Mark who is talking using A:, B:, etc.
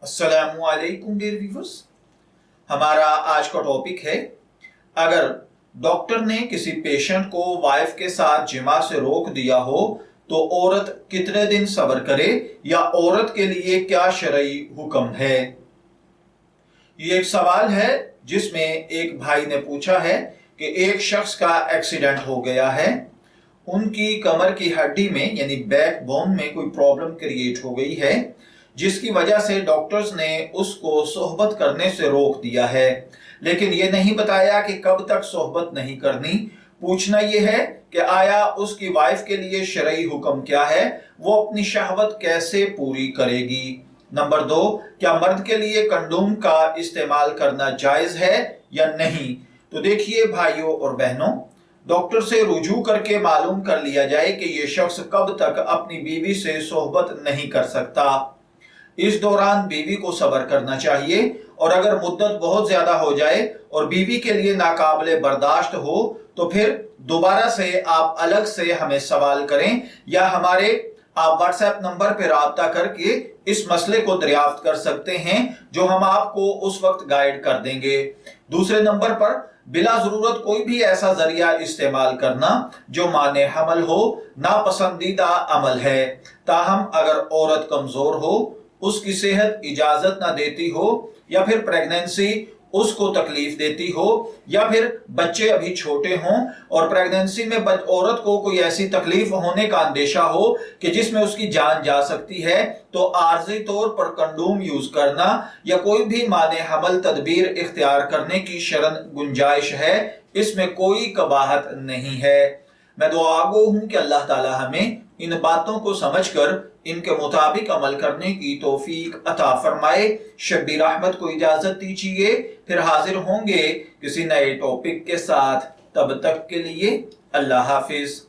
A: अस्सलामु अलैकुम dear viewers. हमारा आज का टॉपिक है, अगर डॉक्टर ने किसी पेशेंट को वाइफ के साथ जिमा से रोक दिया हो तो औरत कितने दिन सब्र करे या औरत के लिए क्या शरई हुक्म है। ये एक सवाल है जिसमें एक भाई ने पूछा है कि एक शख्स का एक्सीडेंट हो गया है, उनकी कमर की हड्डी में यानी बैक बोन में कोई प्रॉब्लम क्रिएट हो गई है, जिसकी वजह से डॉक्टर्स ने उसको सोहबत करने से रोक दिया है, लेकिन ये नहीं बताया कि कब तक सोहबत नहीं करनी। पूछना ये है कि आया उसकी वाइफ के लिए शरई हुक्म क्या है, वो अपनी शहवत कैसे पूरी करेगी। नंबर 2, क्या मर्द के लिए कंडोम का इस्तेमाल करना जायज है या नहीं। तो देखिए भाइयों और बहनों, डॉक्टर से रुजू करके मालूम कर लिया जाए कि ये शख्स कब तक अपनी बीवी से सोहबत नहीं कर सकता। इस दौरान बीवी को सब्र करना चाहिए, और अगर मुद्दत बहुत ज्यादा हो जाए और बीवी के लिए नाकाबिले बर्दाश्त हो तो फिर दोबारा से आप अलग से हमें सवाल करें, या हमारे आप व्हाट्सएप नंबर पर राब्ता करके इस मसले को दरियाफ्त कर सकते हैं, जो हम आपको उस वक्त गाइड कर देंगे। दूसरे नंबर पर बिला जरूरत कोई भी ऐसा जरिया इस्तेमाल करना जो माने हमल हो नापसंदीदा अमल है। ताहम अगर औरत कमजोर हो, उसकी सेहत इजाजत ना देती हो, या फिर प्रेगनेंसी उसको तकलीफ देती हो, या फिर बच्चे अभी छोटे हों और प्रेगनेंसी में औरत को कोई ऐसी तकलीफ होने का अंदेशा हो कि जिसमें उसकी जान जा सकती है, तो आर्जी तौर पर कंडोम यूज करना या कोई भी माने हमल तदबीर इख्तियार करने की शरन गुंजाइश है, इसमें कोई कबाहत नहीं है। मैं दुआगो हूं कि अल्लाह ताला हमें इन बातों को समझकर इनके मुताबिक अमल करने की तौफीक अता फरमाए। शब्बीर अहमद को इजाजत दीजिए, फिर हाजिर होंगे किसी नए टॉपिक के साथ। तब तक के लिए अल्लाह हाफिज।